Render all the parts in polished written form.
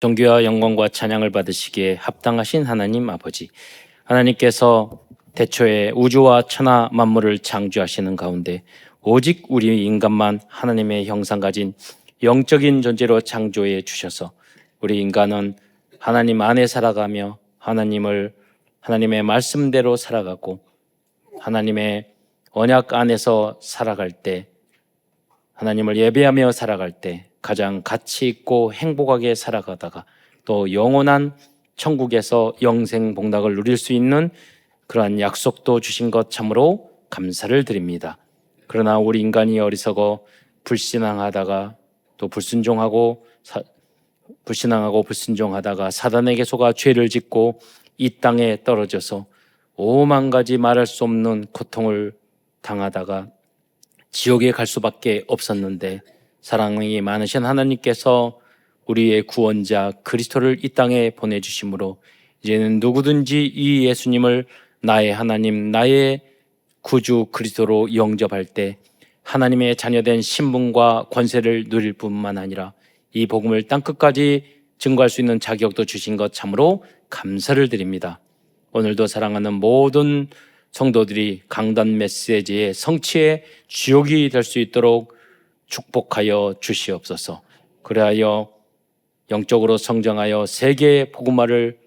존귀와 영광과 찬양을 받으시기에 합당하신 하나님 아버지, 하나님께서 태초에 우주와 천하 만물을 창조하시는 가운데 오직 우리 인간만 하나님의 형상 가진 영적인 존재로 창조해 주셔서 우리 인간은 하나님 안에 살아가며 하나님의 말씀대로 살아가고 하나님의 언약 안에서 살아갈 때, 하나님을 예배하며 살아갈 때 가장 가치 있고 행복하게 살아가다가 또 영원한 천국에서 영생 복락을 누릴 수 있는 그러한 약속도 주신 것 참으로 감사를 드립니다. 그러나 우리 인간이 어리석어 불신앙하다가 또 불순종하고 불순종하다가 사단에게 속아 죄를 짓고 이 땅에 떨어져서 오만 가지 말할 수 없는 고통을 당하다가 지옥에 갈 수밖에 없었는데, 사랑이 많으신 하나님께서 우리의 구원자 그리스도를 이 땅에 보내주심으로 이제는 누구든지 이 예수님을 나의 하나님, 나의 구주 그리스도로 영접할 때 하나님의 자녀된 신분과 권세를 누릴 뿐만 아니라 이 복음을 땅끝까지 증거할 수 있는 자격도 주신 것 참으로 감사를 드립니다. 오늘도 사랑하는 모든 성도들이 강단 메시지의 성취의 주역이 될 수 있도록 축복하여 주시옵소서. 그리하여 영적으로 성장하여 세계 복음화를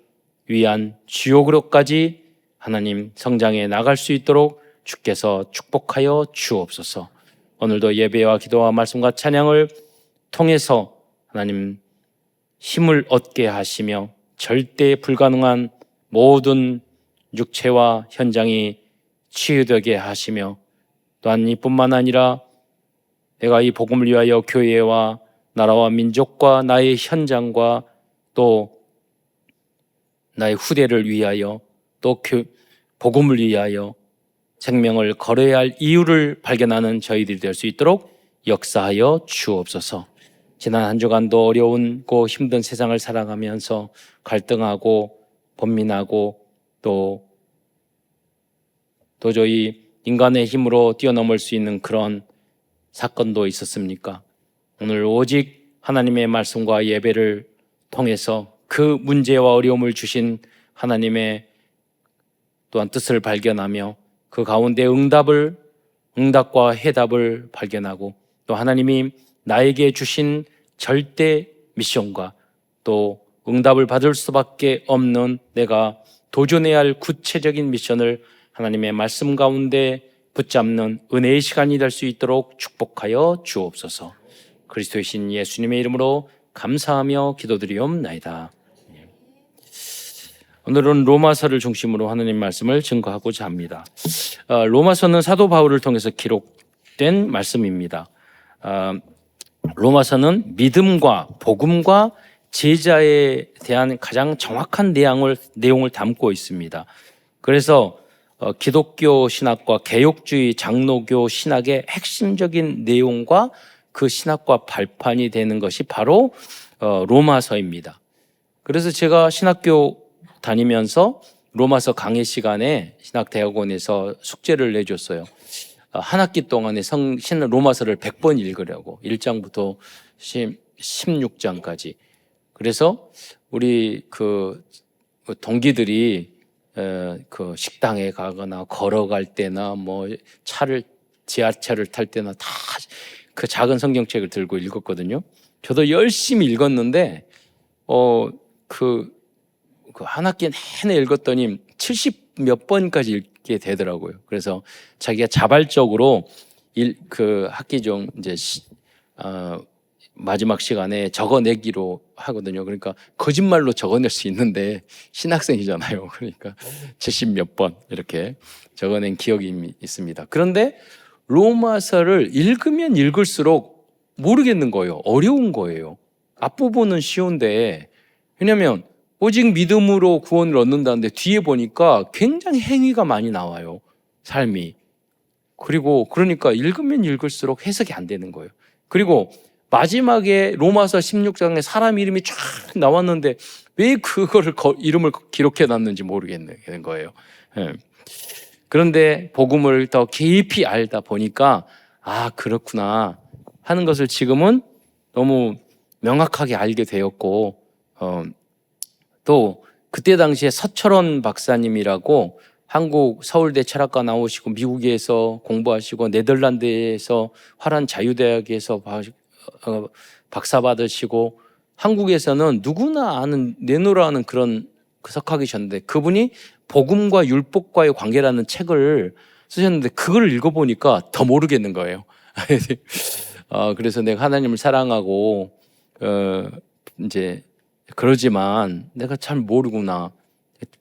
위한 주역으로까지 하나님 성장해 나갈 수 있도록 주께서 축복하여 주옵소서. 오늘도 예배와 기도와 말씀과 찬양을 통해서 하나님 힘을 얻게 하시며 절대 불가능한 모든 육체와 현장이 치유되게 하시며, 또한 이뿐만 아니라 내가 이 복음을 위하여 교회와 나라와 민족과 나의 현장과 또 나의 후대를 위하여 또 복음을 위하여 생명을 걸어야 할 이유를 발견하는 저희들이 될 수 있도록 역사하여 주옵소서. 지난 한 주간도 어려운고 힘든 세상을 살아가면서 갈등하고 번민하고 또 도저히 인간의 힘으로 뛰어넘을 수 있는 그런 사건도 있었습니까? 오늘 오직 하나님의 말씀과 예배를 통해서 그 문제와 어려움을 주신 하나님의 또한 뜻을 발견하며 그 가운데 응답과 해답을 발견하고, 또 하나님이 나에게 주신 절대 미션과 또 응답을 받을 수밖에 없는 내가 도전해야 할 구체적인 미션을 하나님의 말씀 가운데 붙잡는 은혜의 시간이 될 수 있도록 축복하여 주옵소서. 그리스도의 신 예수님의 이름으로 감사하며 기도드리옵나이다. 오늘은 로마서를 중심으로 하나님 말씀을 증거하고자 합니다. 로마서는 사도 바울을 통해서 기록된 말씀입니다. 로마서는 믿음과 복음과 제자에 대한 가장 정확한 내용을 담고 있습니다. 그래서 기독교 신학과 개혁주의 장로교 신학의 핵심적인 내용과 그 신학과 발판이 되는 것이 바로 로마서입니다. 그래서 제가 신학교 다니면서 로마서 강의 시간에 신학대학원에서 숙제를 내줬어요. 한 학기 동안에 로마서를 100번 읽으려고, 1장부터 16장까지. 그래서 우리 그 동기들이 그 식당에 가거나 걸어갈 때나 뭐 지하철을 탈 때나 다 그 작은 성경책을 들고 읽었거든요. 저도 열심히 읽었는데 그 한 학기 내내 읽었더니 70 몇 번까지 읽게 되더라고요. 그래서 자기가 자발적으로 그 학기 중 이제 마지막 시간에 적어내기로 하거든요. 그러니까 거짓말로 적어낼 수 있는데 신학생이잖아요. 그러니까 70 몇 번 이렇게 적어낸 기억이 있습니다. 그런데 로마서를 읽으면 읽을수록 모르겠는 거예요. 어려운 거예요. 앞부분은 쉬운데, 왜냐하면 오직 믿음으로 구원을 얻는다는데 뒤에 보니까 굉장히 행위가 많이 나와요. 삶이. 그리고 그러니까 읽으면 읽을수록 해석이 안 되는 거예요. 그리고 마지막에 로마서 16장에 사람 이름이 쫙 나왔는데 왜 그거를 이름을 기록해 놨는지 모르겠는 거예요. 그런데 복음을 더 깊이 알다 보니까 그렇구나 하는 것을 지금은 너무 명확하게 알게 되었고, 또 그때 당시에 서철원 박사님이라고 한국 서울대 철학과 나오시고 미국에서 공부하시고 네덜란드에서 화란 자유대학에서 박사 받으시고 한국에서는 누구나 아는 내노라는 그런 석학이 셨는데 그분이 복음과 율법과의 관계라는 책을 쓰셨는데 그걸 읽어보니까 더 모르겠는 거예요. 그래서 내가 하나님을 사랑하고 이제 그러지만 내가 잘 모르구나.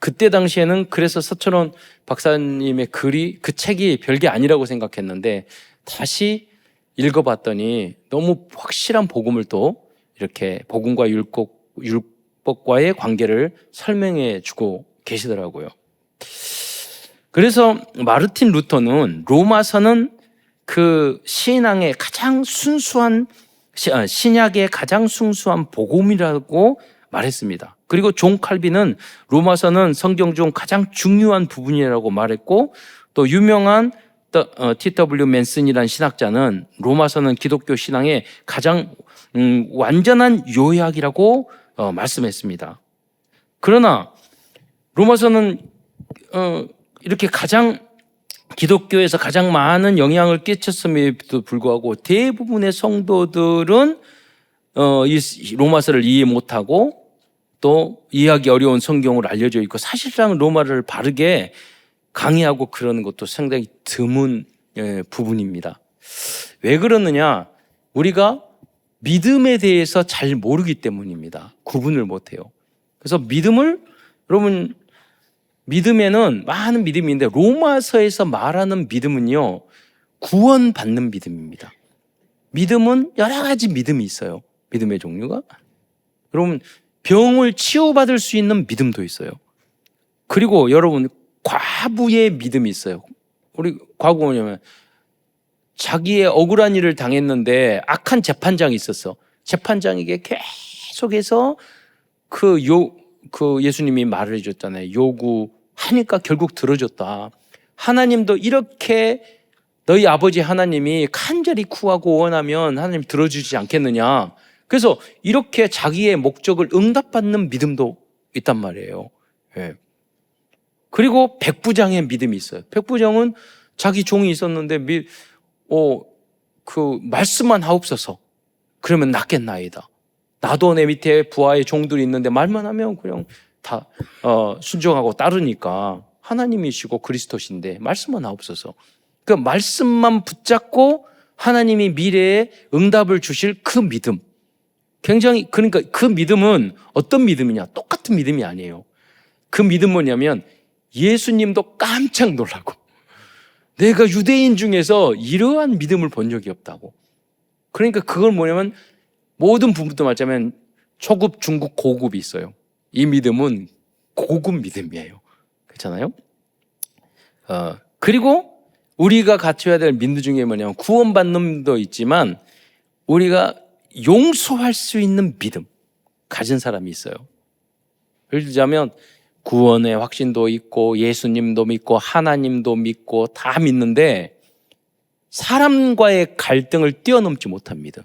그때 당시에는 그래서 서철원 박사님의 글이 그 책이 별게 아니라고 생각했는데 다시 읽어봤더니 너무 확실한 복음을 또 이렇게 복음과 율법과의 관계를 설명해 주고 계시더라고요. 그래서 마르틴 루터는 로마서는 그 신앙의 가장 순수한 신약의 가장 순수한 복음이라고 말했습니다. 그리고 존 칼빈은 로마서는 성경 중 가장 중요한 부분이라고 말했고 또 유명한 T.W. 맨슨이라는 신학자는 로마서는 기독교 신앙의 가장 완전한 요약이라고 말씀했습니다. 그러나 로마서는 이렇게 기독교에서 가장 많은 영향을 끼쳤음에도 불구하고 대부분의 성도들은 이 로마서를 이해 못하고 또 이해하기 어려운 성경으로 알려져 있고 사실상 로마를 바르게 강의하고 그러는 것도 상당히 드문 부분입니다. 왜 그러느냐? 우리가 믿음에 대해서 잘 모르기 때문입니다. 구분을 못해요. 그래서 여러분 믿음에는 많은 믿음이 있는데 로마서에서 말하는 믿음은요 구원받는 믿음입니다. 믿음은 여러 가지 믿음이 있어요. 믿음의 종류가. 여러분 병을 치유받을 수 있는 믿음도 있어요. 그리고 여러분 과부의 믿음이 있어요. 우리 과부가 뭐냐면 자기의 억울한 일을 당했는데 악한 재판장이 있었어. 재판장에게 계속해서 그 예수님이 말을 해줬잖아요. 요구하니까 결국 들어줬다. 하나님도 이렇게 너희 아버지 하나님이 간절히 구하고 원하면 하나님 들어주지 않겠느냐. 그래서 이렇게 자기의 목적을 응답받는 믿음도 있단 말이에요. 예. 그리고 백부장의 믿음이 있어요. 백부장은 자기 종이 있었는데 그 말씀만 하옵소서. 그러면 낫겠나이다. 나도 내 밑에 부하의 종들이 있는데 말만 하면 그냥 다 순종하고 따르니까 하나님이시고 그리스도신데 말씀만 하옵소서. 그 말씀만 붙잡고 하나님이 미래에 응답을 주실 그 믿음. 굉장히 그러니까 그 믿음은 어떤 믿음이냐? 똑같은 믿음이 아니에요. 그 믿음 뭐냐면 예수님도 깜짝 놀라고 내가 유대인 중에서 이러한 믿음을 본 적이 없다고. 그러니까 그걸 뭐냐면 모든 부분도 말하자면 초급, 중급, 고급이 있어요. 이 믿음은 고급 믿음이에요. 그렇잖아요? 그리고 우리가 갖춰야 될 믿음 중에 뭐냐면 구원받는 믿음도 있지만 우리가 용서할 수 있는 믿음 가진 사람이 있어요. 예를 들자면 구원의 확신도 있고 예수님도 믿고 하나님도 믿고 다 믿는데 사람과의 갈등을 뛰어넘지 못한 믿음.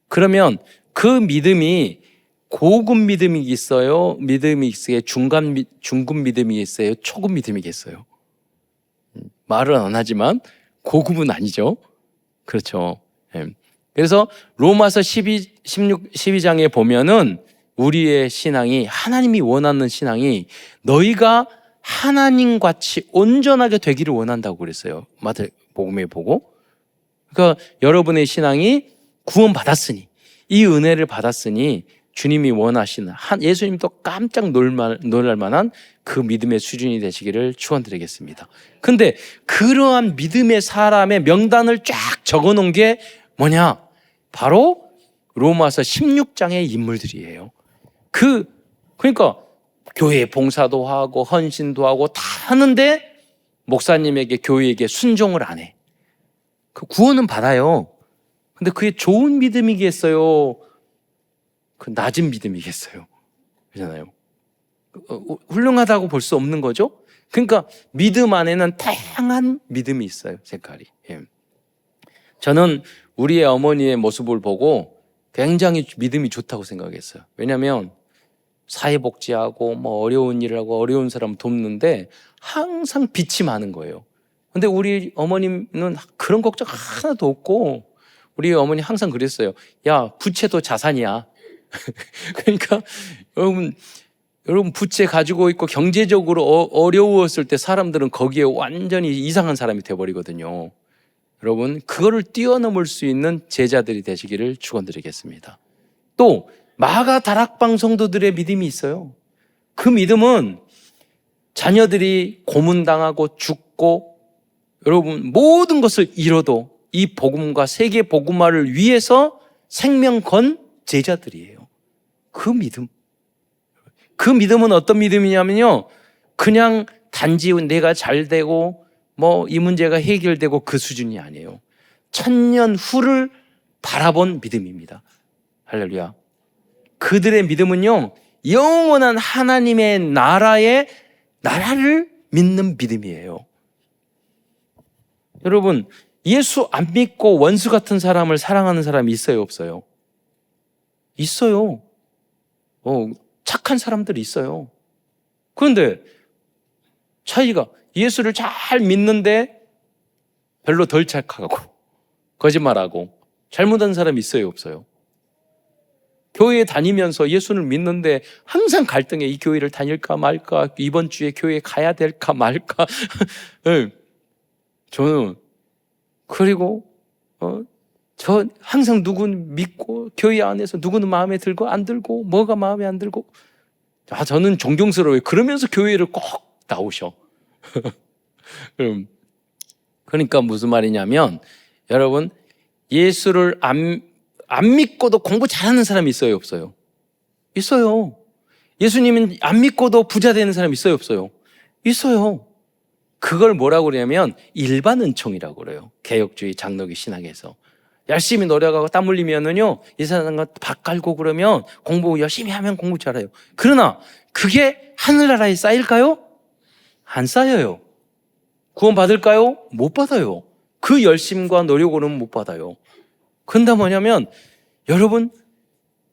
그러면 그 믿음이 고급 믿음이 있어요? 믿음이 있어요? 중급 믿음이 있어요? 초급 믿음이겠어요? 말은 안 하지만 고급은 아니죠. 그렇죠. 그래서 로마서 12장에 보면은 우리의 신앙이 하나님이 원하는 신앙이 너희가 하나님같이 온전하게 되기를 원한다고 그랬어요. 마태복음에 보고. 그러니까 여러분의 신앙이 구원받았으니 이 은혜를 받았으니 주님이 원하시는 예수님도 깜짝 놀랄 만한 그 믿음의 수준이 되시기를 축원드리겠습니다. 근데 그러한 믿음의 사람의 명단을 쫙 적어놓은 게 뭐냐? 바로 로마서 16장의 인물들이에요. 그러니까 교회 봉사도 하고 헌신도 하고 다 하는데 목사님에게 교회에게 순종을 안 해. 그 구원은 받아요. 근데 그게 좋은 믿음이겠어요? 그 낮은 믿음이겠어요? 그렇잖아요. 훌륭하다고 볼 수 없는 거죠? 그러니까 믿음 안에는 다양한 믿음이 있어요. 색깔이. 예. 저는 우리의 어머니의 모습을 보고 굉장히 믿음이 좋다고 생각했어요. 왜냐하면 사회복지하고 뭐 어려운 일을 하고 어려운 사람 돕는데 항상 빛이 많은 거예요. 근데 우리 어머님은 그런 걱정 하나도 없고, 우리 어머니 항상 그랬어요. 야, 부채도 자산이야. 그러니까 여러분 부채 가지고 있고 경제적으로 어려웠을 때 사람들은 거기에 완전히 이상한 사람이 돼버리거든요. 여러분, 그거를 뛰어넘을 수 있는 제자들이 되시기를 축원드리겠습니다. 또 마가 다락방 성도들의 믿음이 있어요. 그 믿음은 자녀들이 고문당하고 죽고 여러분 모든 것을 잃어도 이 복음과 세계 복음화를 위해서 생명 건 제자들이에요. 그 믿음은 어떤 믿음이냐면요, 그냥 단지 내가 잘 되고 뭐 이 문제가 해결되고 그 수준이 아니에요. 천년 후를 바라본 믿음입니다. 할렐루야. 그들의 믿음은요, 영원한 하나님의 나라를 믿는 믿음이에요. 여러분, 예수 안 믿고 원수 같은 사람을 사랑하는 사람이 있어요, 없어요? 있어요. 착한 사람들이 있어요. 그런데 차이가, 예수를 잘 믿는데 별로 덜 착하고 거짓말하고 잘못한 사람이 있어요, 없어요? 교회에 다니면서 예수를 믿는데 항상 갈등해. 이 교회를 다닐까 말까, 이번 주에 교회에 가야 될까 말까. 네. 저는 그리고 저 항상 누구는 믿고 교회 안에서 누구는 마음에 들고 안 들고 뭐가 마음에 안 들고, 저는 존경스러워요. 그러면서 교회를 꼭 나오셔. 그러니까 무슨 말이냐면, 여러분, 예수를 안 믿고도 공부 잘하는 사람이 있어요, 없어요? 있어요. 예수님은 안 믿고도 부자 되는 사람이 있어요, 없어요? 있어요. 그걸 뭐라고 그러냐면 일반 은총이라고 그래요. 개혁주의 장로교 신학에서. 열심히 노력하고 땀 흘리면은요, 이 사람과 밥 깔고 그러면 공부 열심히 하면 공부 잘해요. 그러나 그게 하늘나라에 쌓일까요? 안 쌓여요. 구원 받을까요? 못 받아요. 그 열심과 노력으로는 못 받아요. 그런데 뭐냐면, 여러분,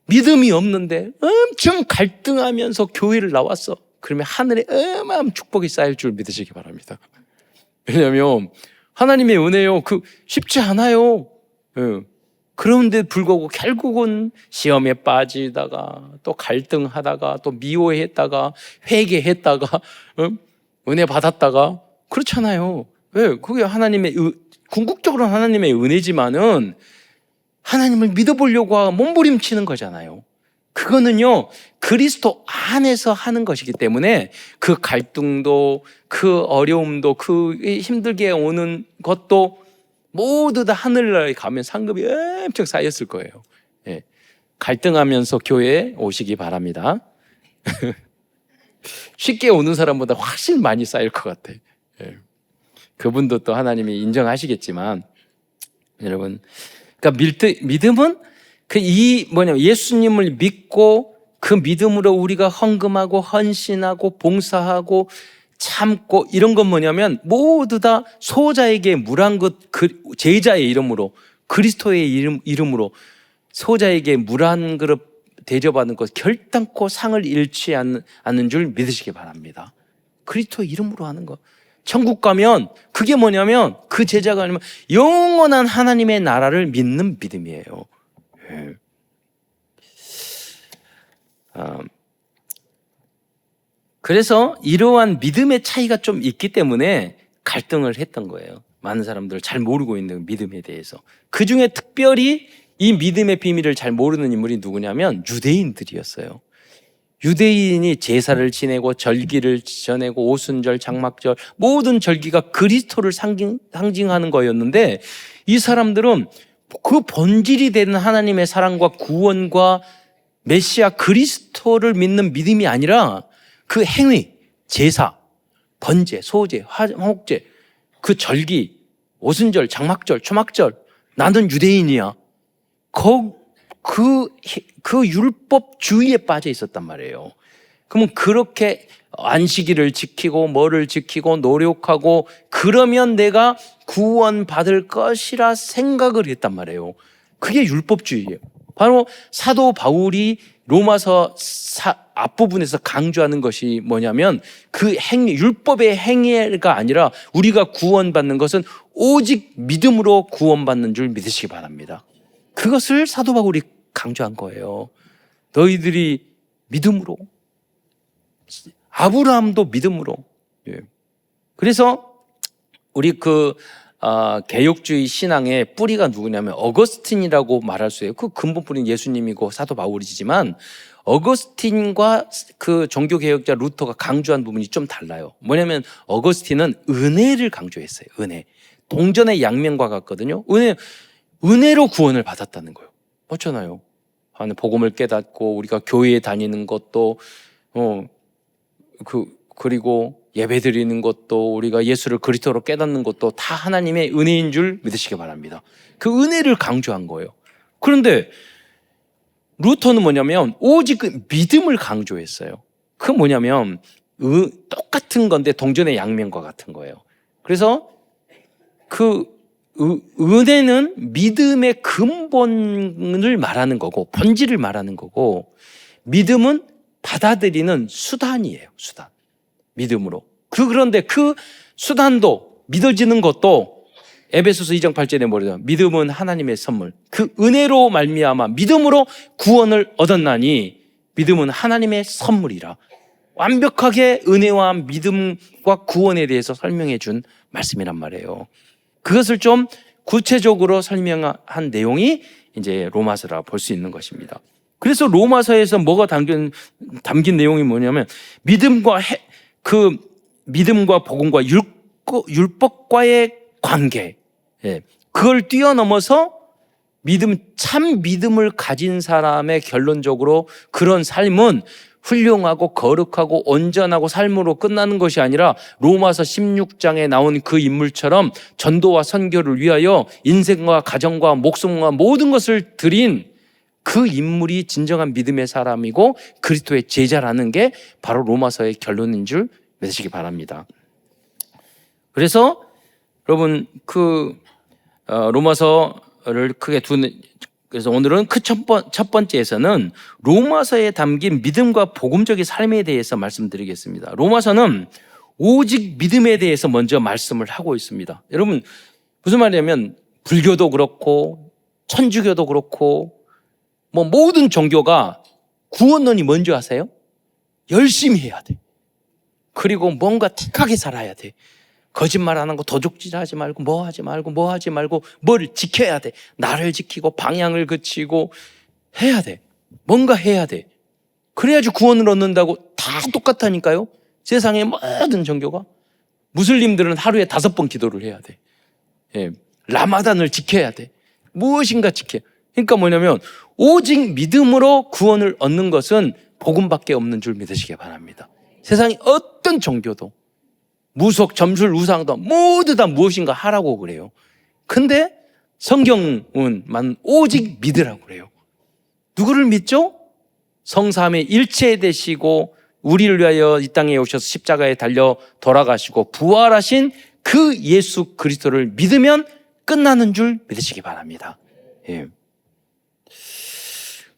믿음이 없는데 엄청 갈등하면서 교회를 나왔어. 그러면 하늘에 어마어마한 축복이 쌓일 줄 믿으시기 바랍니다. 왜냐하면 하나님의 은혜요, 쉽지 않아요. 그런데 불구하고 결국은 시험에 빠지다가 또 갈등하다가 또 미워했다가 회개했다가 은혜 받았다가 그렇잖아요. 왜? 그게 궁극적으로 하나님의 은혜지만은 하나님을 믿어보려고 몸부림치는 거잖아요. 그거는요, 그리스도 안에서 하는 것이기 때문에 그 갈등도, 그 어려움도, 그 힘들게 오는 것도 모두 다 하늘나라에 가면 상급이 엄청 쌓였을 거예요. 예. 갈등하면서 교회에 오시기 바랍니다. 쉽게 오는 사람보다 훨씬 많이 쌓일 것 같아. 예. 그분도 또 하나님이 인정하시겠지만, 여러분, 그러니까 믿음은 예수님을 믿고 그 믿음으로 우리가 헌금하고 헌신하고 봉사하고 참고 이런 건 뭐냐면 모두 다 소자에게 물한 것, 제자의 이름으로, 그리스도의 이름으로 소자에게 물 한 그릇 대접하는 것 결단코 상을 잃지 않는 줄 믿으시기 바랍니다. 그리스도의 이름으로 하는 것. 천국 가면 그게 뭐냐면, 그 제자가 아니면 영원한 하나님의 나라를 믿는 믿음이에요. 그래서 이러한 믿음의 차이가 좀 있기 때문에 갈등을 했던 거예요. 많은 사람들을 잘 모르고 있는 믿음에 대해서. 그 중에 특별히 이 믿음의 비밀을 잘 모르는 인물이 누구냐면 유대인들이었어요. 유대인이 제사를 지내고 절기를 지내고 오순절, 장막절 모든 절기가 그리스도를 상징하는 거였는데, 이 사람들은 그 본질이 되는 하나님의 사랑과 구원과 메시아 그리스도를 믿는 믿음이 아니라 그 행위, 제사, 번제, 소제, 화목제, 그 절기, 오순절, 장막절, 초막절, 나는 유대인이야. 그 율법주의에 빠져 있었단 말이에요. 그러면 그렇게 안식일을 지키고 뭐를 지키고 노력하고 그러면 내가 구원받을 것이라 생각을 했단 말이에요. 그게 율법주의예요. 바로 사도 바울이 로마서 앞부분에서 강조하는 것이 뭐냐면 그 율법의 행위가 아니라 우리가 구원받는 것은 오직 믿음으로 구원받는 줄 믿으시기 바랍니다. 그것을 사도 바울이 강조한 거예요. 너희들이 믿음으로, 아브라함도 믿음으로. 그래서 우리 개혁주의 신앙의 뿌리가 누구냐면 어거스틴이라고 말할 수 있어요. 그 근본 뿌리는 예수님이고 사도 바울이지만 어거스틴과 그 종교개혁자 루터가 강조한 부분이 좀 달라요. 뭐냐면 어거스틴은 은혜를 강조했어요. 은혜. 동전의 양면과 같거든요. 은혜로 구원을 받았다는 거예요. 맞잖아요. 복음을 깨닫고 우리가 교회에 다니는 것도 그리고 예배 드리는 것도 우리가 예수를 그리스도로 깨닫는 것도 다 하나님의 은혜인 줄 믿으시기 바랍니다. 그 은혜를 강조한 거예요. 그런데 루터는 뭐냐면 오직 그 믿음을 강조했어요. 그 뭐냐면 똑같은 건데 동전의 양면과 같은 거예요. 그래서 그 은혜는 믿음의 근본을 말하는 거고 본질을 말하는 거고 믿음은 받아들이는 수단이에요. 수단. 믿음으로. 그런데 그 수단도 믿어지는 것도 에베소서 2장 8절에 뭐래요? 믿음은 하나님의 선물. 그 은혜로 말미암아 믿음으로 구원을 얻었나니 믿음은 하나님의 선물이라. 완벽하게 은혜와 믿음과 구원에 대해서 설명해 준 말씀이란 말이에요. 그것을 좀 구체적으로 설명한 내용이 이제 로마서라 볼 수 있는 것입니다. 그래서 로마서에서 뭐가 담긴 내용이 뭐냐면 믿음과 복음과 율법과의 관계, 그걸 뛰어넘어서 참 믿음을 가진 사람의 결론적으로 그런 삶은 훌륭하고 거룩하고 온전하고 삶으로 끝나는 것이 아니라 로마서 16장에 나온 그 인물처럼 전도와 선교를 위하여 인생과 가정과 목숨과 모든 것을 드린 그 인물이 진정한 믿음의 사람이고 그리스도의 제자라는 게 바로 로마서의 결론인 줄 믿으시기 바랍니다. 그래서 여러분 로마서를 크게 그래서 오늘은 첫 번째에서는 로마서에 담긴 믿음과 복음적인 삶에 대해서 말씀드리겠습니다. 로마서는 오직 믿음에 대해서 먼저 말씀을 하고 있습니다. 여러분 무슨 말이냐면 불교도 그렇고 천주교도 그렇고 모든 종교가 구원론이 뭔지 아세요? 열심히 해야 돼. 그리고 뭔가 틱하게 살아야 돼. 거짓말 안 하고 도둑질 하지 말고 뭐 하지 말고 뭘 지켜야 돼. 나를 지키고 방향을 그치고 해야 돼. 뭔가 해야 돼. 그래야지 구원을 얻는다고 다 똑같다니까요. 세상의 모든 종교가. 무슬림들은 하루에 5번 기도를 해야 돼. 라마단을 지켜야 돼. 무엇인가 지켜. 그러니까 뭐냐면 오직 믿음으로 구원을 얻는 것은 복음밖에 없는 줄 믿으시기 바랍니다. 세상의 어떤 종교도 무속, 점술, 우상도 모두 다 무엇인가 하라고 그래요. 근데 성경은 오직 믿으라고 그래요. 누구를 믿죠? 성삼위 일체 되시고 우리를 위하여 이 땅에 오셔서 십자가에 달려 돌아가시고 부활하신 그 예수 그리스도를 믿으면 끝나는 줄 믿으시기 바랍니다.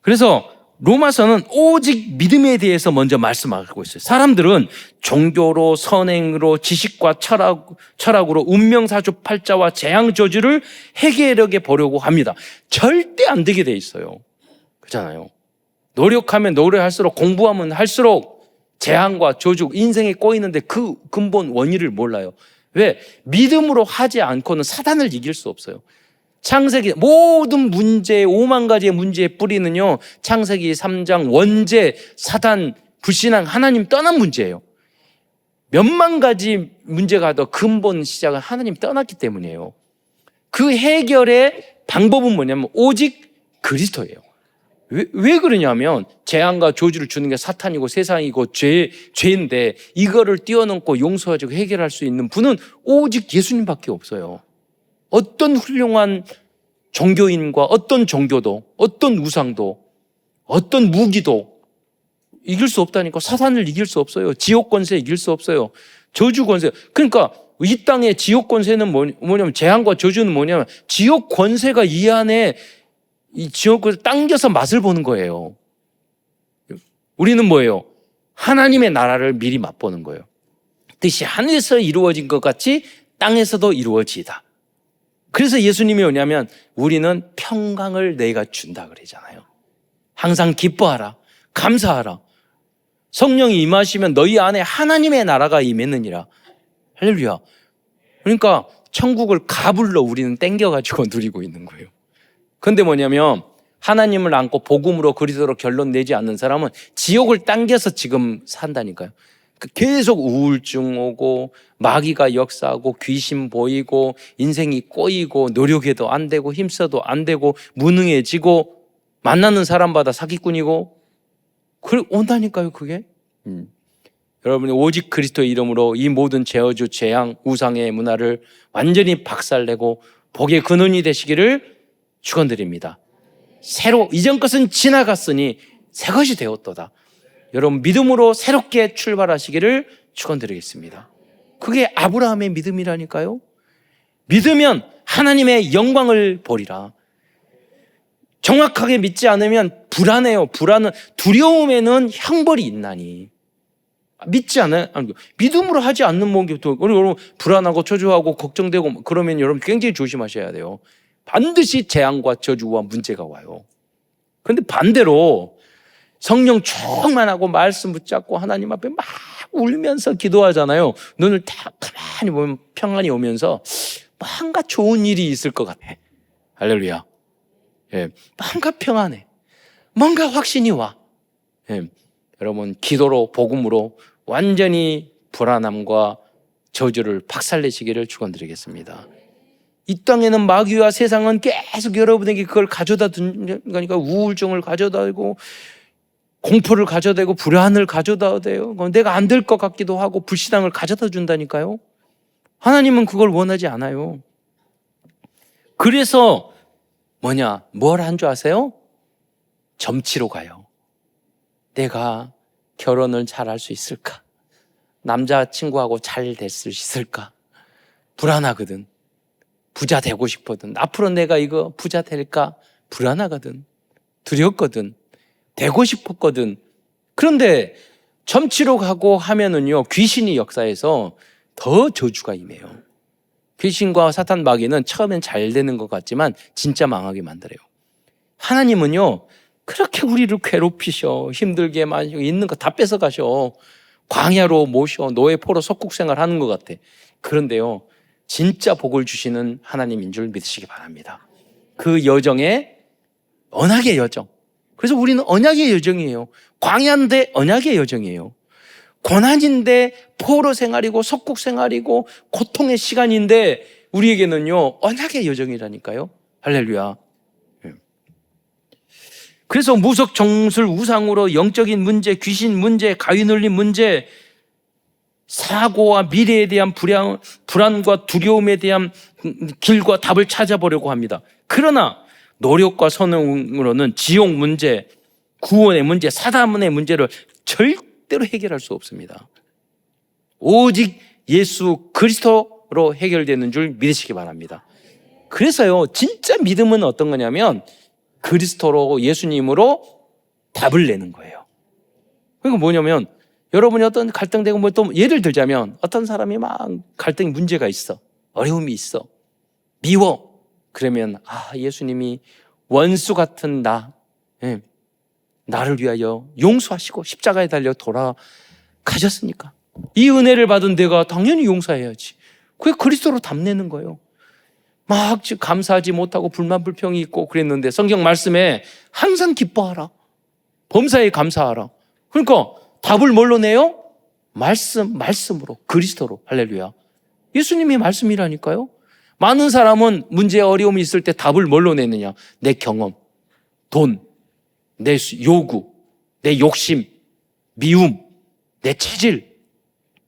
그래서 로마서는 오직 믿음에 대해서 먼저 말씀하고 있어요. 사람들은 종교로, 선행으로, 지식과 철학으로 운명사주팔자와 재앙저주를 해결하게 보려고 합니다. 절대 안 되게 돼 있어요. 그렇잖아요. 노력하면 노력할수록, 공부하면 할수록 재앙과 저주, 인생에 꼬이는데 그 근본 원인을 몰라요. 왜? 믿음으로 하지 않고는 사단을 이길 수 없어요. 창세기 모든 문제 5만 가지의 문제의 뿌리는요, 창세기 3장 원죄, 사단, 불신앙, 하나님 떠난 문제예요. 몇만 가지 문제가 더 근본 시작은 하나님 떠났기 때문이에요. 그 해결의 방법은 뭐냐면 오직 그리스도예요. 왜 그러냐면 재앙과 저주를 주는 게 사탄이고 세상이고 죄인데 이거를 뛰어넘고 용서하고 해결할 수 있는 분은 오직 예수님밖에 없어요. 어떤 훌륭한 종교인과 어떤 종교도, 어떤 우상도, 어떤 무기도 이길 수 없다니까. 사탄을 이길 수 없어요. 지옥 권세 이길 수 없어요. 저주 권세. 그러니까 이 땅의 지옥 권세는 뭐냐면, 재앙과 저주는 뭐냐면 지옥 권세가 이 안에 이 지옥을 당겨서 맛을 보는 거예요. 우리는 뭐예요? 하나님의 나라를 미리 맛보는 거예요. 뜻이 하늘에서 이루어진 것 같이 땅에서도 이루어지다. 그래서 예수님이 뭐냐면 우리는 평강을 내가 준다 그러잖아요. 항상 기뻐하라, 감사하라. 성령이 임하시면 너희 안에 하나님의 나라가 임했느니라. 할렐루야. 그러니까 천국을 가불로 우리는 땡겨가지고 누리고 있는 거예요. 그런데 뭐냐면 하나님을 안고 복음으로 그리스도로 결론 내지 않는 사람은 지옥을 당겨서 지금 산다니까요. 계속 우울증 오고 마귀가 역사하고 귀신 보이고 인생이 꼬이고 노력해도 안 되고 힘써도 안 되고 무능해지고 만나는 사람마다 사기꾼이고 온다니까요 그게. 여러분이 오직 그리스도의 이름으로 이 모든 제어주 재앙 우상의 문화를 완전히 박살내고 복의 근원이 되시기를 축원드립니다. 새로 이전 것은 지나갔으니 새 것이 되었도다. 여러분 믿음으로 새롭게 출발하시기를 축원드리겠습니다. 그게 아브라함의 믿음이라니까요. 믿으면 하나님의 영광을 보리라. 정확하게 믿지 않으면 불안해요. 불안은 두려움에는 형벌이 있나니. 믿지 않아요? 믿음으로 하지 않는 모습이 여러분 불안하고 초조하고 걱정되고 그러면 여러분 굉장히 조심하셔야 돼요. 반드시 재앙과 저주와 문제가 와요. 그런데 반대로 성령 충만하고 말씀 붙잡고 하나님 앞에 막 울면서 기도하잖아요. 눈을 딱 가만히 보면 평안이 오면서 뭔가 좋은 일이 있을 것 같아. 할렐루야. 예, 뭔가 평안해. 뭔가 확신이 와. 예, 여러분 기도로 복음으로 완전히 불안함과 저주를 박살내시기를 축원드리겠습니다. 이 땅에는 마귀와 세상은 계속 여러분에게 그걸 가져다 둔 거니까 우울증을 가져다 대고 공포를 가져다 대고 불안을 가져다 대요. 내가 안 될 것 같기도 하고 불신앙을 가져다 준다니까요. 하나님은 그걸 원하지 않아요. 그래서 뭘 한 줄 아세요? 점치러 가요. 내가 결혼을 잘할 수 있을까? 남자친구하고 잘 될 수 있을까? 불안하거든. 부자 되고 싶거든. 앞으로 내가 이거 부자 될까? 불안하거든. 두렵거든. 되고 싶었거든. 그런데 점치러 가고 하면은요, 귀신이 역사해서 더 저주가 임해요. 귀신과 사탄 마귀는 처음엔 잘 되는 것 같지만 진짜 망하게 만들어요. 하나님은요, 그렇게 우리를 괴롭히셔. 힘들게 마시고 있는 거 다 뺏어가셔. 광야로 모셔. 노예 포로 속국생활 하는 것 같아. 그런데요, 진짜 복을 주시는 하나님인 줄 믿으시기 바랍니다. 그 여정에 언약의 여정. 그래서 우리는 언약의 여정이에요. 광야인데 언약의 여정이에요. 고난인데 포로 생활이고 속국 생활이고 고통의 시간인데 우리에게는요 언약의 여정이라니까요. 할렐루야. 그래서 무속 정술 우상으로 영적인 문제, 귀신 문제, 가위 눌림 문제, 사고와 미래에 대한 불안과 두려움에 대한 길과 답을 찾아보려고 합니다. 그러나 노력과 선행으로는 지옥 문제, 구원의 문제, 사단의 문제를 절대로 해결할 수 없습니다. 오직 예수 그리스도로 해결되는 줄 믿으시기 바랍니다. 그래서요, 진짜 믿음은 어떤 거냐면 그리스도로 예수님으로 답을 내는 거예요. 그러니까 뭐냐면 여러분이 어떤 갈등되고 또 예를 들자면 어떤 사람이 막 갈등이 문제가 있어. 어려움이 있어. 미워. 그러면 예수님이 원수 같은 나를 위하여 용서하시고 십자가에 달려 돌아가셨으니까 이 은혜를 받은 내가 당연히 용서해야지. 그게 그리스도로 답내는 거예요. 막 감사하지 못하고 불만 불평이 있고 그랬는데 성경 말씀에 항상 기뻐하라. 범사에 감사하라. 그러니까 답을 뭘로 내요? 말씀으로, 그리스도로. 할렐루야. 예수님이 말씀이라니까요. 많은 사람은 문제 어려움이 있을 때 답을 뭘로 내느냐? 내 경험, 돈, 내 요구, 내 욕심, 미움, 내 체질,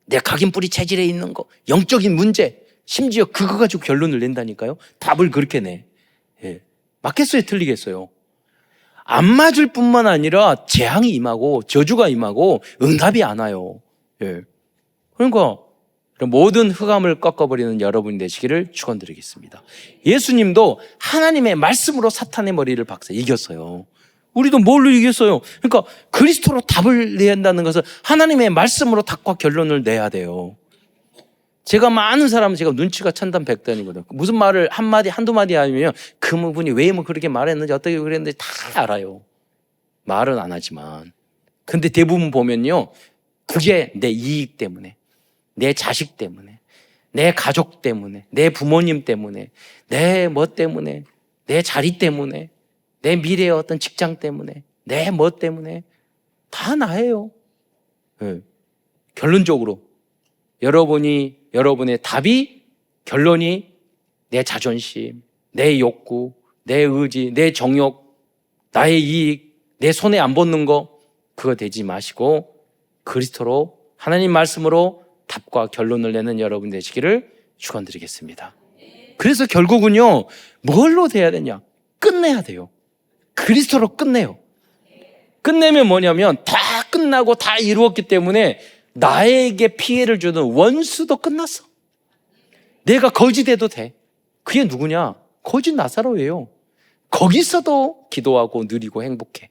내 각인뿌리 체질에 있는 거, 영적인 문제, 심지어 그거 가지고 결론을 낸다니까요. 답을 그렇게 내. 예. 맞겠어요? 틀리겠어요? 안 맞을 뿐만 아니라 재앙이 임하고 저주가 임하고 응답이 안 와요. 예. 그러니까 모든 흑암을 꺾어버리는 여러분이 되시기를 축원드리겠습니다. 예수님도 하나님의 말씀으로 사탄의 머리를 이겼어요. 우리도 뭘로 이겼어요? 그러니까 그리스도로 답을 내야 한다는 것은 하나님의 말씀으로 답과 결론을 내야 돼요. 제가 많은 사람은 제가 눈치가 천단백단이거든요. 무슨 말을 한마디 한두 마디 하면 그분이 왜 그렇게 말했는지 어떻게 그랬는지 다 알아요. 말은 안 하지만. 근데 대부분 보면요, 그게 내 이익 때문에, 내 자식 때문에, 내 가족 때문에, 내 부모님 때문에, 내 뭐 때문에, 내 자리 때문에, 내 미래의 어떤 직장 때문에, 내 뭐 때문에 다 나예요. 네. 결론적으로 여러분의 답이, 결론이 내 자존심, 내 욕구, 내 의지, 내 정욕, 나의 이익, 내 손에 안 붙는 거, 그거 되지 마시고 그리스도로, 하나님 말씀으로 답과 결론을 내는 여러분 되시기를 축원드리겠습니다. 그래서 결국은요, 뭘로 돼야 되냐? 끝내야 돼요. 그리스도로 끝내요. 끝내면 뭐냐면 다 끝나고 다 이루었기 때문에 나에게 피해를 주는 원수도 끝났어. 내가 거지돼도 돼. 그게 누구냐? 거지 나사로예요. 거기서도 기도하고 누리고 행복해.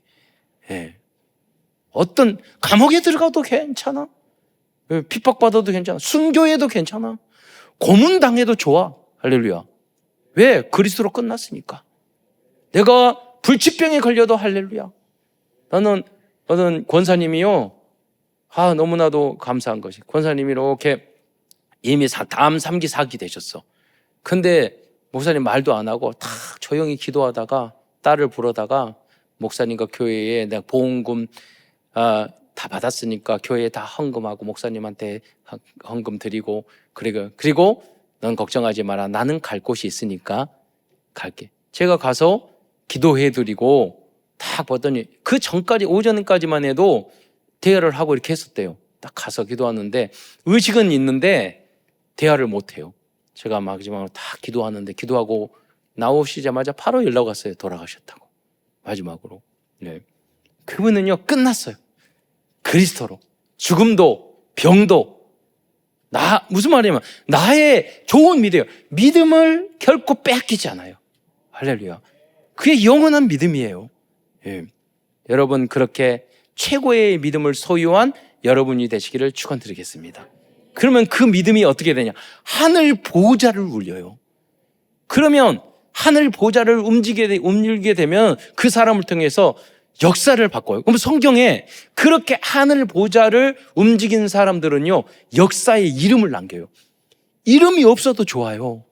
예. 어떤 감옥에 들어가도 괜찮아. 핍박받아도 괜찮아. 순교해도 괜찮아. 고문당해도 좋아. 할렐루야. 왜? 그리스도로 끝났으니까. 내가 불치병에 걸려도 할렐루야. 나는 어떤 권사님이요, 너무나도 감사한 것이, 권사님이 이렇게 이미 다음 3기 4기 되셨어. 근데 목사님 말도 안 하고 다 조용히 기도하다가 딸을 부르다가 목사님과 교회에 내가 보험금 다 받았으니까 교회에 다 헌금하고 목사님한테 헌금 드리고, 그리고 넌 걱정하지 마라. 나는 갈 곳이 있으니까 갈게. 제가 가서 기도해드리고 딱 보더니 그 전까지, 오전까지만 해도 대화를 하고 이렇게 했었대요. 딱 가서 기도하는데 의식은 있는데 대화를 못해요. 제가 마지막으로 다 기도하는데, 기도하고 나오시자마자 바로 연락 왔어요. 돌아가셨다고. 마지막으로. 네. 그분은요, 끝났어요. 그리스도로. 죽음도 병도 무슨 말이냐면 나의 좋은 믿음을 결코 뺏기지 않아요. 할렐루야. 그게 영원한 믿음이에요. 예. 여러분, 그렇게 최고의 믿음을 소유한 여러분이 되시기를 축원드리겠습니다. 그러면 그 믿음이 어떻게 되냐? 하늘 보좌를 울려요. 그러면 하늘 보좌를 움직이게 되면 그 사람을 통해서 역사를 바꿔요. 그럼 성경에 그렇게 하늘 보좌를 움직이는 사람들은요, 역사에 이름을 남겨요. 이름이 없어도 좋아요.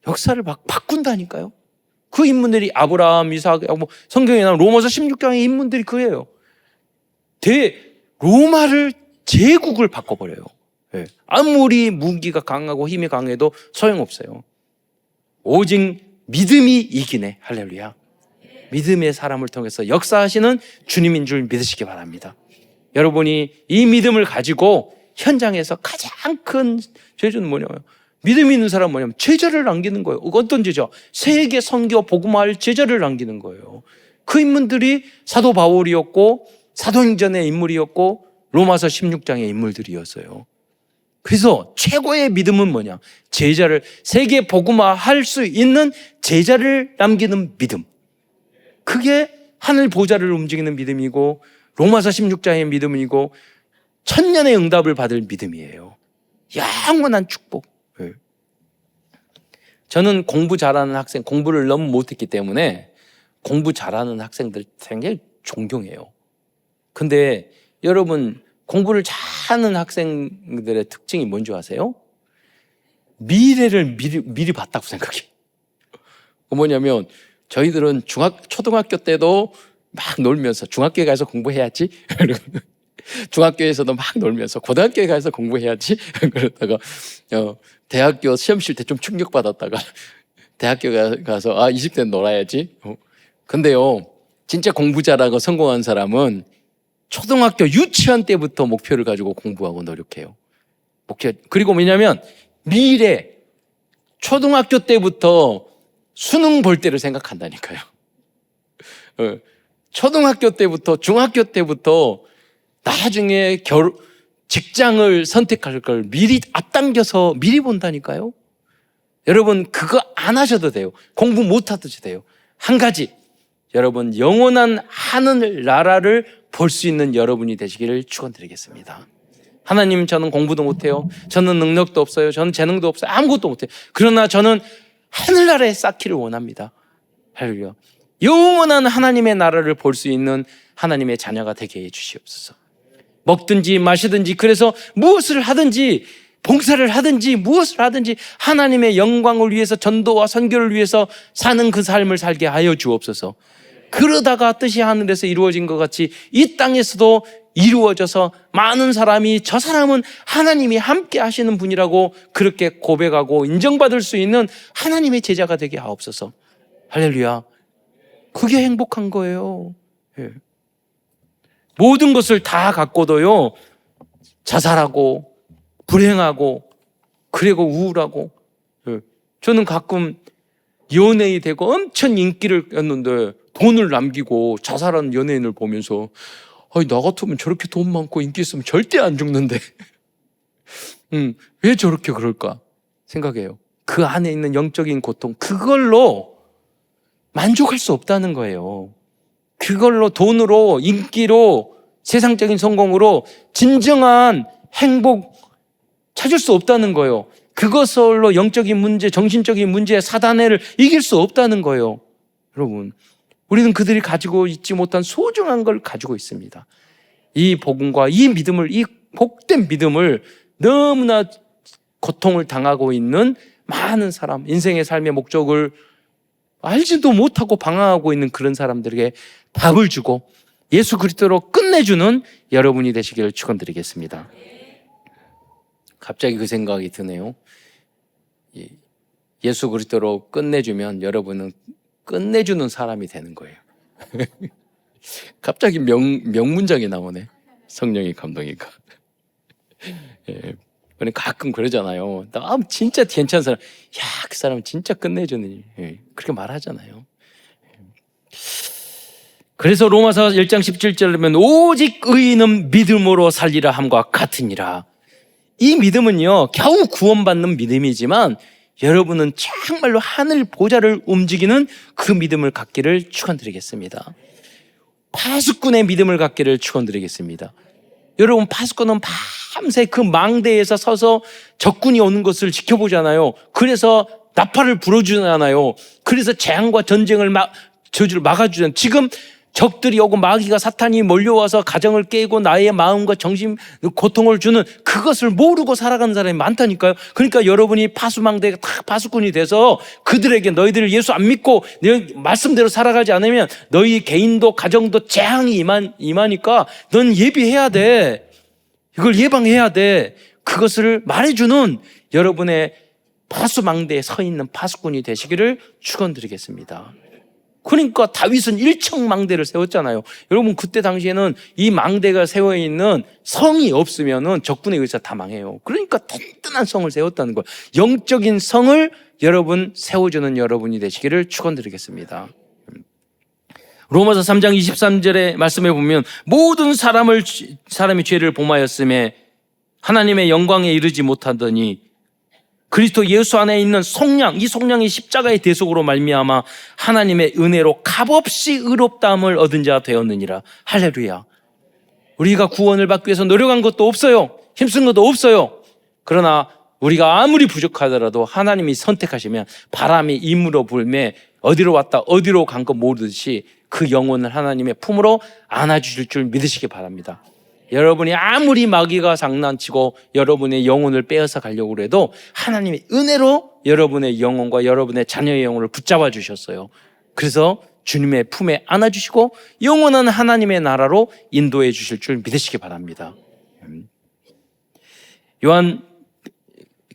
역사를 바꾼다니까요. 그 인물들이 아브라함, 이삭, 성경에 나오는 로마서 16장의 인물들이 그예요. 로마를 제국을 바꿔버려요. 네. 아무리 무기가 강하고 힘이 강해도 소용없어요. 오직 믿음이 이기네. 할렐루야. 믿음의 사람을 통해서 역사하시는 주님인 줄 믿으시기 바랍니다. 여러분이 이 믿음을 가지고 현장에서 가장 큰 제자는 뭐냐면, 믿음 있는 사람은 뭐냐면 제자를 남기는 거예요. 어떤 제자? 세계 선교 복음화할 제자를 남기는 거예요. 그 인물들이 사도 바울이었고 사도행전의 인물이었고 로마서 16장의 인물들이었어요. 그래서 최고의 믿음은 뭐냐? 제자를, 세계 복음화할 수 있는 제자를 남기는 믿음. 그게 하늘 보좌를 움직이는 믿음이고 로마서 16장의 믿음이고 천년의 응답을 받을 믿음이에요. 영원한 축복. 저는 공부 잘하는 학생, 공부를 너무 못했기 때문에 공부 잘하는 학생들 굉장히 존경해요. 근데 여러분, 공부를 잘하는 학생들의 특징이 뭔지 아세요? 미래를 미리 봤다고 생각해요. 뭐냐면 저희들은 초등학교 때도 막 놀면서 중학교에 가서 공부해야지. 중학교에서도 막 놀면서 고등학교에 가서 공부해야지. 그러다가 대학교 시험 칠 때 좀 충격받았다가 대학교 가서 20대는 놀아야지. 근데요, 진짜 공부 잘하고 성공한 사람은 초등학교 유치원 때부터 목표를 가지고 공부하고 노력해요. 그리고 뭐냐면 미래, 초등학교 때부터 수능 볼 때를 생각한다니까요. 초등학교 때부터, 중학교 때부터 나중에 직장을 선택할 걸 미리 앞당겨서 미리 본다니까요. 여러분 그거 안 하셔도 돼요. 공부 못 하셔도 돼요. 한 가지, 여러분 영원한 하늘나라를 볼 수 있는 여러분이 되시기를 축원드리겠습니다. 하나님, 저는 공부도 못해요. 저는 능력도 없어요. 저는 재능도 없어요. 아무것도 못해요. 그러나 저는 하늘나라에 쌓기를 원합니다. 할렐루야. 영원한 하나님의 나라를 볼 수 있는 하나님의 자녀가 되게 해 주시옵소서. 먹든지 마시든지, 그래서 무엇을 하든지, 봉사를 하든지 무엇을 하든지 하나님의 영광을 위해서, 전도와 선교를 위해서 사는 그 삶을 살게 하여 주옵소서. 그러다가 뜻이 하늘에서 이루어진 것 같이 이 땅에서도 이루어져서 많은 사람이 저 사람은 하나님이 함께 하시는 분이라고 그렇게 고백하고 인정받을 수 있는 하나님의 제자가 되게 하옵소서. 할렐루야. 그게 행복한 거예요. 예. 모든 것을 다 갖고도요, 자살하고 불행하고 그리고 우울하고. 예. 저는 가끔 연예인이 되고 엄청 인기를 꼈는데 돈을 남기고 자살하는 연예인을 보면서 나 같으면 저렇게 돈 많고 인기 있으면 절대 안 죽는데 왜 저렇게 그럴까 생각해요. 그 안에 있는 영적인 고통, 그걸로 만족할 수 없다는 거예요. 그걸로, 돈으로, 인기로, 세상적인 성공으로 진정한 행복 찾을 수 없다는 거예요. 그것으로 영적인 문제, 정신적인 문제, 사단해를 이길 수 없다는 거예요. 여러분, 우리는 그들이 가지고 있지 못한 소중한 걸 가지고 있습니다. 이 복음과 이 믿음을, 이 복된 믿음을 너무나 고통을 당하고 있는 많은 사람, 인생의 삶의 목적을 알지도 못하고 방황하고 있는 그런 사람들에게 답을 주고 예수 그리스도로 끝내주는 여러분이 되시기를 축원드리겠습니다. 갑자기 그 생각이 드네요. 예수 그리스도로 끝내주면 여러분은 끝내주는 사람이 되는 거예요. 갑자기 명문장이 나오네. 성령의 감동이니까. 예, 가끔 그러잖아요. 나 진짜 괜찮은 사람, 그 사람 진짜 끝내주는, 그렇게 말하잖아요. 그래서 로마서 1장 17절에 보면 오직 의인은 믿음으로 살리라 함과 같으니라. 이 믿음은요, 겨우 구원받는 믿음이지만 여러분은 정말로 하늘 보좌를 움직이는 그 믿음을 갖기를 축원드리겠습니다. 파수꾼의 믿음을 갖기를 축원드리겠습니다. 여러분, 파수꾼은 밤새 그 망대에서 서서 적군이 오는 것을 지켜보잖아요. 그래서 나팔을 불어주잖아요. 그래서 재앙과 전쟁을 저주를 막아주잖아요. 지금 적들이 오고 마귀가, 사탄이 몰려와서 가정을 깨고 나의 마음과 정신 고통을 주는 그것을 모르고 살아가는 사람이 많다니까요. 그러니까 여러분이 파수망대가 다 파수꾼이 돼서 그들에게 너희들 예수 안 믿고 내 말씀대로 살아가지 않으면 너희 개인도 가정도 재앙이 임하니까 넌 예비해야 돼. 이걸 예방해야 돼. 그것을 말해주는 여러분의 파수망대에 서 있는 파수꾼이 되시기를 축원드리겠습니다. 그러니까 다윗은 일청망대를 세웠잖아요. 여러분, 그때 당시에는 이 망대가 세워 있는 성이 없으면은 적군에 의해서 다 망해요. 그러니까 든든한 성을 세웠다는 거예요. 영적인 성을 여러분 세워주는 여러분이 되시기를 축원드리겠습니다. 로마서 3장 23절의 말씀에 보면 모든 사람이 죄를 범하였음에 하나님의 영광에 이르지 못하더니 그리스도 예수 안에 있는 속량, 이 속량이 십자가의 대속으로 말미암아 하나님의 은혜로 값없이 의롭다함을 얻은 자 되었느니라. 할렐루야. 우리가 구원을 받기 위해서 노력한 것도 없어요. 힘쓴 것도 없어요. 그러나 우리가 아무리 부족하더라도 하나님이 선택하시면 바람이 임으로 불매 어디로 왔다 어디로 간 거 모르듯이 그 영혼을 하나님의 품으로 안아주실 줄 믿으시기 바랍니다. 여러분이 아무리 마귀가 장난치고 여러분의 영혼을 빼앗아 가려고 해도 하나님의 은혜로 여러분의 영혼과 여러분의 자녀의 영혼을 붙잡아 주셨어요. 그래서 주님의 품에 안아주시고 영원한 하나님의 나라로 인도해 주실 줄 믿으시기 바랍니다. 요한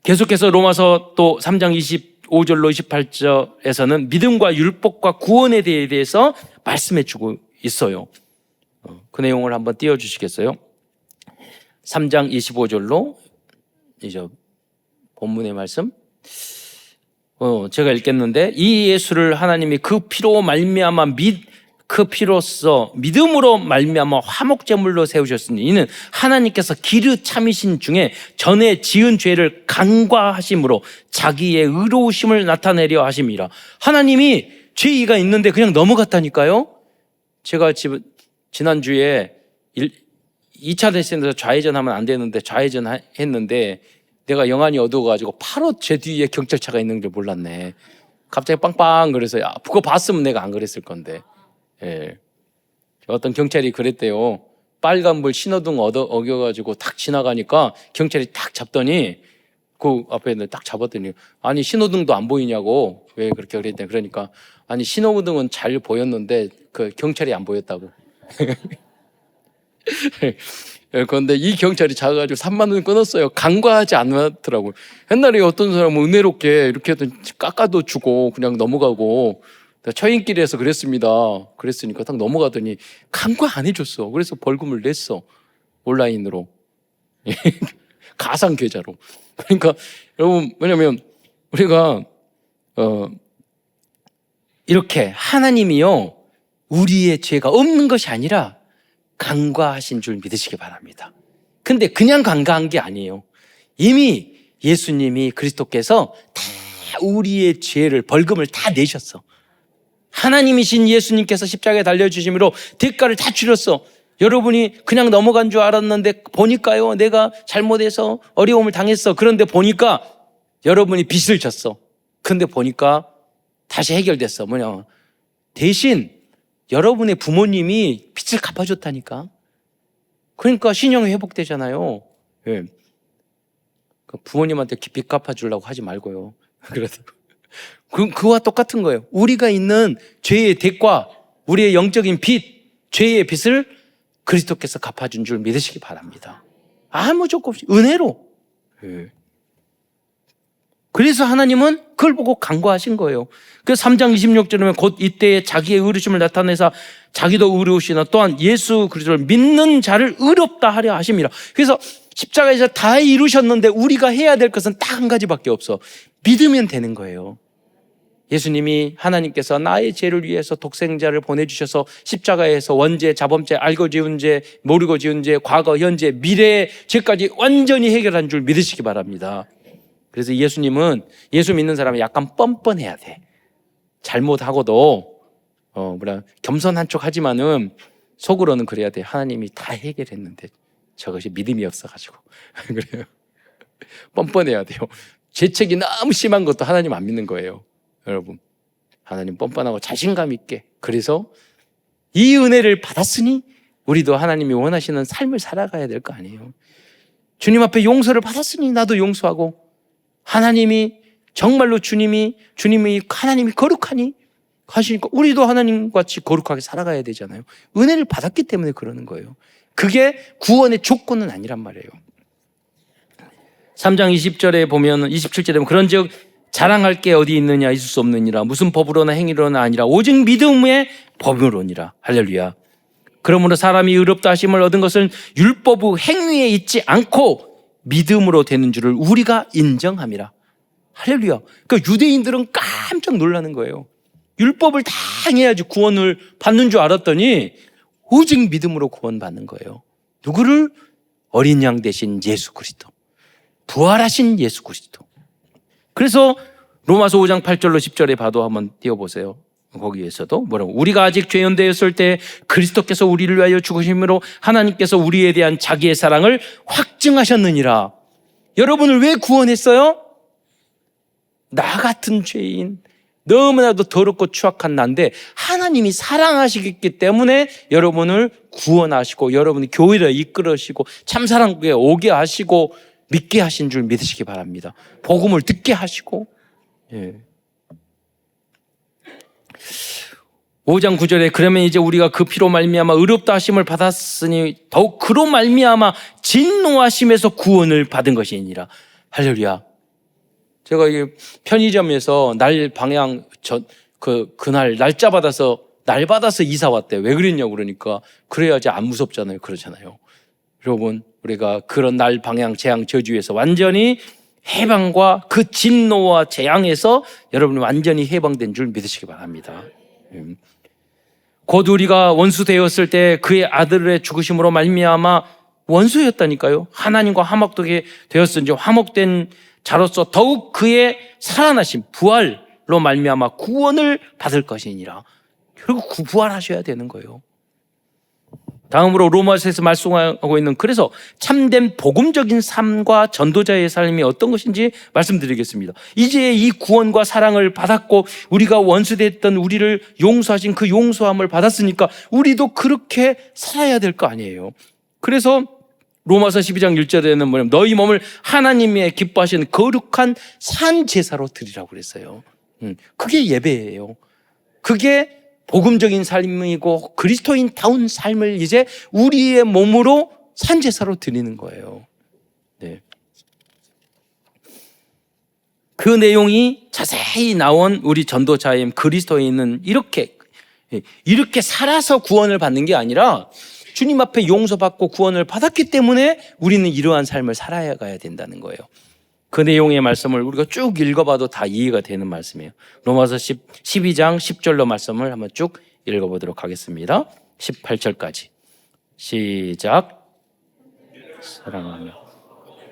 계속해서 로마서 또 3장 25절로 28절에서는 믿음과 율법과 구원에 대해서 말씀해 주고 있어요. 그 내용을 한번 띄워주시겠어요? 3장 25절로 이제 본문의 말씀 제가 읽겠는데 이 예수를 하나님이 그 피로 말미암아 그 피로써 믿음으로 말미암아 화목제물로 세우셨으니 이는 하나님께서 기르 참이신 중에 전에 지은 죄를 간과하심으로 자기의 의로우심을 나타내려 하심이라. 하나님이 죄가 있는데 그냥 넘어갔다니까요. 제가 지난주에 2차 대선에서 좌회전하면 안 되는데 좌회전 했는데 내가 영안이 어두워가지고 바로 제 뒤에 경찰차가 있는 줄 몰랐네. 갑자기 빵빵 그래서 그거 봤으면 내가 안 그랬을 건데. 예. 어떤 경찰이 그랬대요. 빨간불 신호등 어겨가지고 탁 지나가니까 경찰이 딱 잡더니 그 앞에 딱 잡았더니 아니 신호등도 안 보이냐고. 왜 그렇게 그랬냐. 그러니까 아니 신호등은 잘 보였는데 그 경찰이 안 보였다고. 그런데 이 경찰이 작아가지고 3만 원 끊었어요. 간과하지 않았더라고요. 옛날에 어떤 사람은 은혜롭게 이렇게 깎아도 주고 그냥 넘어가고 처인길에서 그랬습니다. 그랬으니까 딱 넘어가더니 간과 안 해줬어. 그래서 벌금을 냈어. 온라인으로. 가상 계좌로. 그러니까 여러분 왜냐면 우리가 이렇게 하나님이요 우리의 죄가 없는 것이 아니라 간과하신 줄 믿으시기 바랍니다. 근데 그냥 간과한 게 아니에요. 이미 예수님이 그리스도께서 다 우리의 죄를 벌금을 다 내셨어. 하나님이신 예수님께서 십자가에 달려주심으로 대가를 다 치렀어. 여러분이 그냥 넘어간 줄 알았는데 보니까요 내가 잘못해서 어려움을 당했어. 그런데 보니까 여러분이 빚을 졌어. 그런데 보니까 다시 해결됐어. 뭐냐 대신 여러분의 부모님이 빚을 갚아줬다니까. 그러니까 신용이 회복되잖아요. 예. 부모님한테 빚 갚아주려고 하지 말고요. 그래서 그와 똑같은 거예요. 우리가 있는 죄의 대가, 우리의 영적인 빚, 죄의 빚을 그리스도께서 갚아준 줄 믿으시기 바랍니다. 아무 조건 없이 은혜로. 예. 그래서 하나님은 그걸 보고 간과하신 거예요. 그래서 3장 26절에 곧 이때에 자기의 의로우심을 나타내사 자기도 의로우시나 또한 예수 그리스도를 믿는 자를 의롭다 하려 하심이라. 그래서 십자가에서 다 이루셨는데 우리가 해야 될 것은 딱 한 가지밖에 없어. 믿으면 되는 거예요. 예수님이 하나님께서 나의 죄를 위해서 독생자를 보내주셔서 십자가에서 원죄, 자범죄, 알고 지은 죄, 모르고 지은 죄, 과거, 현재, 미래의 죄까지 완전히 해결한 줄 믿으시기 바랍니다. 그래서 예수님은 예수 믿는 사람은 약간 뻔뻔해야 돼. 잘못하고도 겸손한 척 하지만은 속으로는 그래야 돼. 하나님이 다 해결했는데 저것이 믿음이 없어가지고 그래요. 뻔뻔해야 돼요. 죄책이 너무 심한 것도 하나님 안 믿는 거예요. 여러분 하나님 뻔뻔하고 자신감 있게 그래서 이 은혜를 받았으니 우리도 하나님이 원하시는 삶을 살아가야 될 거 아니에요. 주님 앞에 용서를 받았으니 나도 용서하고 하나님이 정말로 주님이 하나님이 거룩하니 하시니까 우리도 하나님같이 거룩하게 살아가야 되잖아요. 은혜를 받았기 때문에 그러는 거예요. 그게 구원의 조건은 아니란 말이에요. 3장 20절에 보면 27절에 보면 그런즉 자랑할 게 어디 있느냐 있을 수 없느니라 무슨 법으로나 행위로나 아니라 오직 믿음의 법으로니라. 할렐루야. 그러므로 사람이 의롭다 하심을 얻은 것은 율법의 행위에 있지 않고 믿음으로 되는 줄을 우리가 인정함이라. 할렐루야. 그러니까 유대인들은 깜짝 놀라는 거예요. 율법을 다 행해야지 구원을 받는 줄 알았더니 오직 믿음으로 구원받는 거예요. 누구를? 어린 양 대신 예수 그리스도. 부활하신 예수 그리스도. 그래서 로마서 5장 8절로 10절에 봐도 한번 띄워보세요. 거기에서도 뭐라고? 우리가 아직 죄연되었을 때 그리스도께서 우리를 위하여 죽으심으로 하나님께서 우리에 대한 자기의 사랑을 확증하셨느니라. 여러분을 왜 구원했어요? 나 같은 죄인, 너무나도 더럽고 추악한 나인데 하나님이 사랑하시기 때문에 여러분을 구원하시고 여러분이 교회를 이끌으시고 참사랑국에 오게 하시고 믿게 하신 줄 믿으시기 바랍니다. 복음을 듣게 하시고. 예. 5장 9절에 그러면 이제 우리가 그 피로 말미암아 의롭다 하심을 받았으니 더욱 그로 말미암아 진노하심에서 구원을 받은 것이니라. 할렐루야. 제가 이 편의점에서 날 방향 그날 날짜 받아서 날 받아서 이사 왔대. 왜 그랬냐고 그러니까 그래야지 안 무섭잖아요. 그러잖아요. 여러분 우리가 그런 날 방향 재앙 저주에서 완전히 해방과 그 진노와 재앙에서 여러분이 완전히 해방된 줄 믿으시기 바랍니다. 곧 우리가 원수 되었을 때 그의 아들의 죽으심으로 말미암아 원수였다니까요. 하나님과 화목되게 되었은지 화목된 자로서 더욱 그의 살아나심, 부활로 말미암아 구원을 받을 것이니라. 결국 부활하셔야 되는 거예요. 다음으로 로마서에서 말씀하고 있는, 그래서 참된 복음적인 삶과 전도자의 삶이 어떤 것인지 말씀드리겠습니다. 이제 이 구원과 사랑을 받았고 우리가 원수됐던 우리를 용서하신 그 용서함을 받았으니까 우리도 그렇게 살아야 될 거 아니에요. 그래서 로마서 12장 1절에는 뭐냐면 너희 몸을 하나님의 기뻐하시는 거룩한 산 제사로 드리라고 그랬어요. 그게 예배예요. 그게 복음적인 삶이고 그리스도인다운 삶을 이제 우리의 몸으로 산 제사로 드리는 거예요. 네. 그 내용이 자세히 나온 우리 전도자인 그리스도인은 이렇게 살아서 구원을 받는 게 아니라 주님 앞에 용서받고 구원을 받았기 때문에 우리는 이러한 삶을 살아야 가야 된다는 거예요. 그 내용의 말씀을 우리가 쭉 읽어봐도 다 이해가 되는 말씀이에요. 로마서 12장 10절로 말씀을 한번 쭉 읽어보도록 하겠습니다. 18절까지 시작. 사랑하며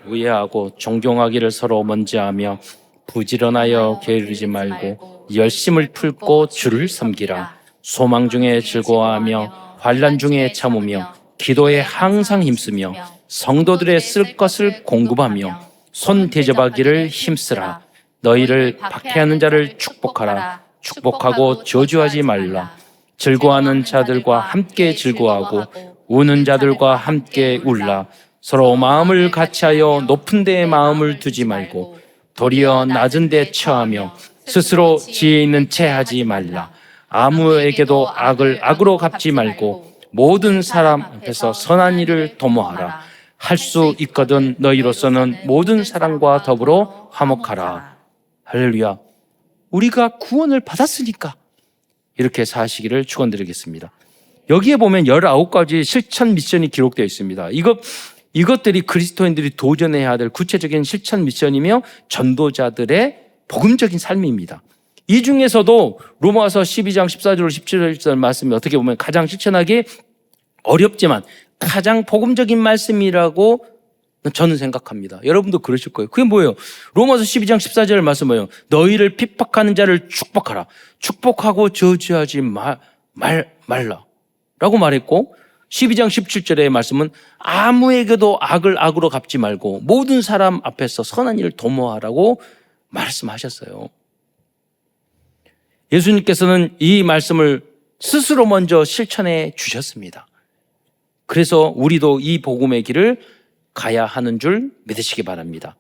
의회하고 존경하기를 서로 먼저 하며 부지런하여 게으르지 말고 열심을 품고 주를 섬기라. 소망 중에 즐거워하며 환난 중에 참으며 기도에 항상 힘쓰며 성도들의 쓸 것을 공급하며 손 대접하기를 힘쓰라. 너희를 박해하는 자를 축복하라. 축복하고 저주하지 말라. 즐거워하는 자들과 함께 즐거워하고 우는 자들과 함께 울라. 서로 마음을 같이하여 높은 데에 마음을 두지 말고 도리어 낮은 데 처하며 스스로 지혜 있는 채 하지 말라. 아무에게도 악을 악으로 갚지 말고 모든 사람 앞에서 선한 일을 도모하라. 할 수 있거든 너희로서는 모든 사람과 더불어 화목하라. 할렐루야. 우리가 구원을 받았으니까 이렇게 사시기를 축원드리겠습니다. 여기에 보면 19가지 실천 미션이 기록되어 있습니다. 이것들이 그리스도인들이 도전해야 될 구체적인 실천 미션이며 전도자들의 복음적인 삶입니다. 이 중에서도 로마서 12장 14절 17절 말씀이 어떻게 보면 가장 실천하기 어렵지만 가장 복음적인 말씀이라고 저는 생각합니다. 여러분도 그러실 거예요. 그게 뭐예요? 로마서 12장 14절 말씀 뭐예요? 너희를 핍박하는 자를 축복하라. 축복하고 저주하지 말라 라고 말했고 12장 17절의 말씀은 아무에게도 악을 악으로 갚지 말고 모든 사람 앞에서 선한 일을 도모하라고 말씀하셨어요. 예수님께서는 이 말씀을 스스로 먼저 실천해 주셨습니다. 그래서 우리도 이 복음의 길을 가야 하는 줄 믿으시기 바랍니다.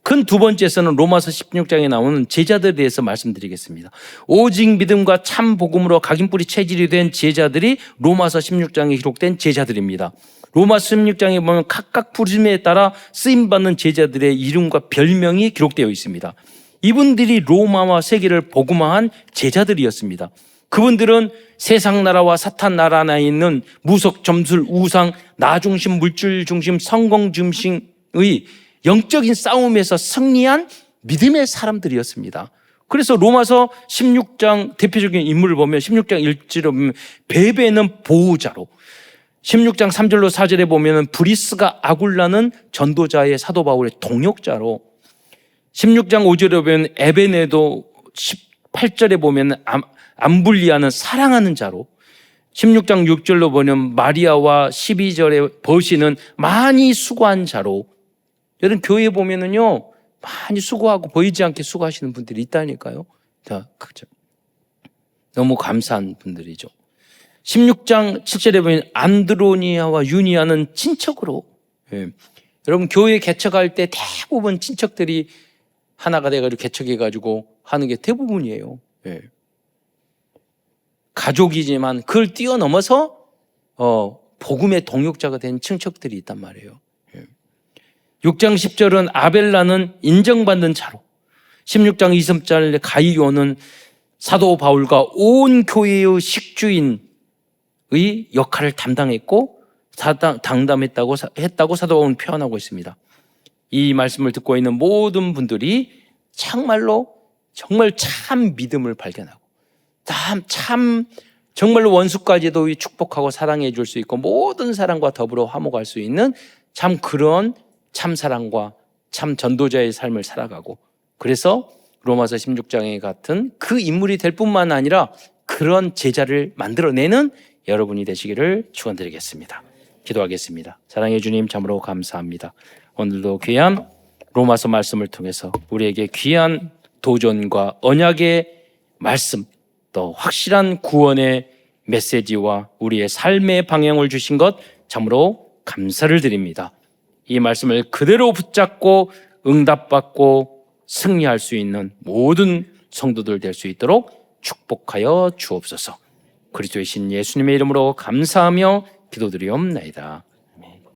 큰 두 번째에서는 로마서 16장에 나오는 제자들에 대해서 말씀드리겠습니다. 오직 믿음과 참 복음으로 각인뿌리 체질이 된 제자들이 로마서 16장에 기록된 제자들입니다. 로마서 16장에 보면 각각 부르심에 따라 쓰임받는 제자들의 이름과 별명이 기록되어 있습니다. 이분들이 로마와 세계를 복음화한 제자들이었습니다. 그분들은 세상 나라와 사탄 나라 안에 있는 무속, 점술, 우상, 나 중심, 물질 중심, 성공 중심의 영적인 싸움에서 승리한 믿음의 사람들이었습니다. 그래서 로마서 16장 대표적인 인물을 보면 16장 1절에 보면 베베는 보호자로, 16장 3절로 4절에 보면 브리스가 아굴라는 전도자의 사도 바울의 동역자로, 16장 5절에 보면 에베네도, 18절에 보면 암블리아는 사랑하는 자로, 16장 6절로 보면 마리아와 12절에 버시는 많이 수고한 자로. 여러분 교회에 보면은요 많이 수고하고 보이지 않게 수고하시는 분들이 있다니까요. 그렇죠. 너무 감사한 분들이죠. 16장 7절에 보면 안드로니아와 유니아는 친척으로. 여러분 교회 개척할 때 대부분 친척들이 하나가 돼가지고 개척해가지고 하는 게 대부분이에요. 가족이지만 그걸 뛰어넘어서 복음의 동역자가 된 친척들이 있단 말이에요. 6장 10절은 아벨라는 인정받는 자로, 16장 20절 가이오는 사도 바울과 온 교회의 식주인의 역할을 담당했고 당담했다고 사도 바울은 표현하고 있습니다. 이 말씀을 듣고 있는 모든 분들이 정말 참 믿음을 발견하고 참 정말로 원수까지도 축복하고 사랑해 줄 수 있고 모든 사람과 더불어 화목할 수 있는 참 그런 참 사랑과 참 전도자의 삶을 살아가고, 그래서 로마서 16장에 같은 그 인물이 될 뿐만 아니라 그런 제자를 만들어내는 여러분이 되시기를 축원드리겠습니다. 기도하겠습니다. 사랑해 주님, 참으로 감사합니다. 오늘도 귀한 로마서 말씀을 통해서 우리에게 귀한 도전과 언약의 말씀, 또 확실한 구원의 메시지와 우리의 삶의 방향을 주신 것 참으로 감사를 드립니다. 이 말씀을 그대로 붙잡고 응답받고 승리할 수 있는 모든 성도들 될 수 있도록 축복하여 주옵소서. 그리스도의 신 예수님의 이름으로 감사하며 기도드리옵나이다.